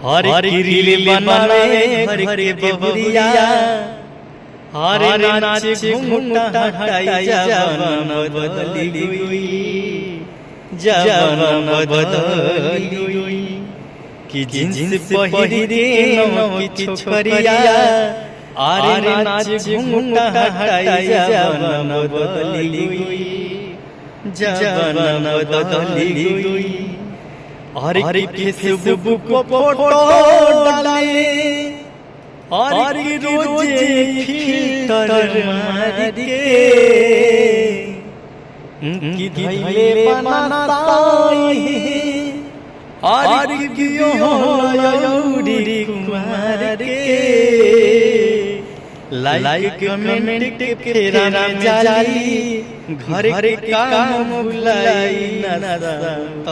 हरे रील बनावे घर के बहुरिया, हरे नाचे घूमता हटाई जवाना बदली हुई, जवाना बदली हुई कि जींस पहिरी रे नमकी छोकरिया, आरे नाचे घूमता हटाई जवाना बदली हुई, जवाना बदली हुई। अरे फेसबुक को फोटो डाले, और रोजे फिल्टर मार के कि धइले बनाताई, और कियो यौरी कुमार के लाइक कमेंट के फेरा में जाली, घर के काम भुलाई ना